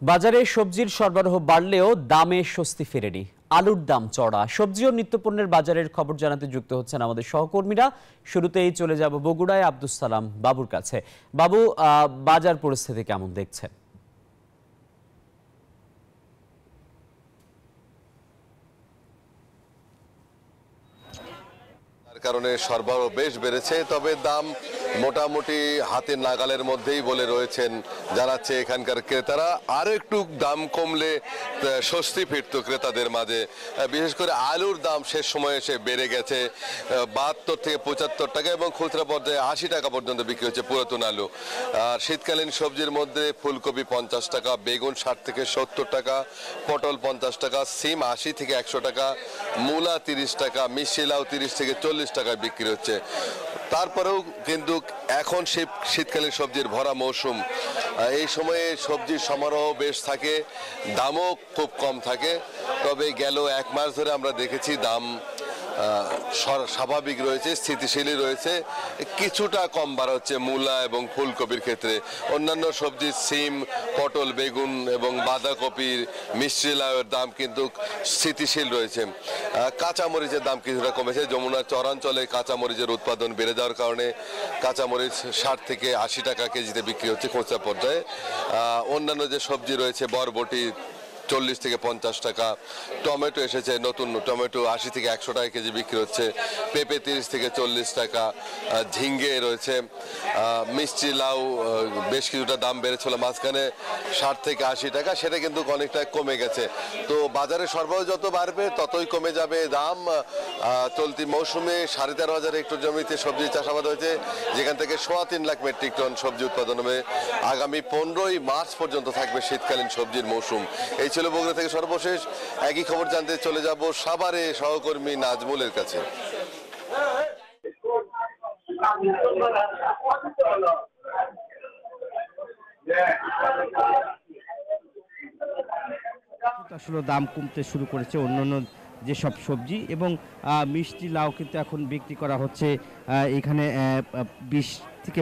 বাজারে সবজির সরবরাহ বাড়লেও দামে স্বস্তি ফেরেনি। আলুর দাম চড়া, সবজি ও নিত্যপণ্যের বাজারের খবর জানাতে যুক্ত হচ্ছেন আমাদের সহকর্মীরা। শুরুতেই চলে যাব বগুড়ায় আব্দুস সালাম বাবুর কাছে। বাবু, বাজার পরিস্থিতি কেমন দেখছেন? কারণে সরবরাহ বেশ বেড়েছে, তবে দাম মোটামুটি হাতের নাগালের মধ্যেই বলে রয়েছেন জানাচ্ছে এখানকার ক্রেতারা। আরো একটু দাম কমলে স্বস্তি ফিরত ক্রেতাদের মাঝে। বিশেষ করে আলুর দাম শেষ সময়ে এসে বেড়ে গেছে 72 থেকে 75 টাকা এবং খুচরা পর্যায়ে 80 টাকা পর্যন্ত বিক্রি হচ্ছে পুরাতন আলু। আর শীতকালীন সবজির মধ্যে ফুলকপি 50 টাকা, বেগুন 60 থেকে 70 টাকা, পটল 50 টাকা, সিম 80 থেকে 100 টাকা, মূলা 30 টাকা, মিষ্টি লাউ 30 থেকে 40 টাকায় বিক্রি হচ্ছে। তারপরেও কিন্তু এখন শীতকালীন সবজির ভরা মৌসুম, এই সময়ে সবজির সমারোহ বেশ থাকে, দামও খুব কম থাকে। তবে গেল এক মাস ধরে আমরা দেখেছি দাম স্বাভাবিক রয়েছে, স্থিতিশীলই রয়েছে। কিছুটা কম বাড়া হচ্ছে মূলা এবং ফুলকপির ক্ষেত্রে। অন্যান্য সবজি সিম, পটল, বেগুন এবং বাঁধাকপির, মিষ্টি লাউয়ের দাম কিন্তু স্থিতিশীল রয়েছে। কাঁচামরিচের দাম কিছুটা কমেছে। যমুনার চরাঞ্চলে কাঁচামরিচের উৎপাদন বেড়ে যাওয়ার কারণে কাঁচামরিচ 60 থেকে 80 টাকা কেজিতে বিক্রি হচ্ছে খুচরা পর্যায়ে। অন্যান্য যে সবজি রয়েছে বরবটি 40 থেকে 50 টাকা, টমেটো এসেছে নতুন টমেটো 80 থেকে 100 টাকা কেজি বিক্রি হচ্ছে, পেঁপে 30 থেকে 40 টাকা, ঝিঙ্গে রয়েছে, মিষ্টি লাউ বেশ কিছুটা দাম বেড়েছিল মাঝখানে 60 থেকে 80 টাকা, সেটা কিন্তু অনেকটা কমে গেছে। তো বাজারে সরবরাহ যত বাড়বে ততই কমে যাবে দাম। চলতি মৌসুমে 13,500 হেক্টর জমিতে সবজি চাষাবাদ হয়েছে, যেখান থেকে 3.25 লাখ মেট্রিক টন সবজি উৎপাদন হবে। আগামী 15ই মার্চ পর্যন্ত থাকবে শীতকালীন সবজির মৌসুম। এই ছিল বগুড়া থেকে সর্বশেষ। একই খবর জানতে চলে যাব সাভারে সহকর্মী নাজমুলের কাছে। আসলে দাম কমতে শুরু করেছে অন্যান্য যেসব সবজি, এবং মিষ্টি লাউ কিন্তু এখন বিক্রি করা হচ্ছে এখানে 20 থেকে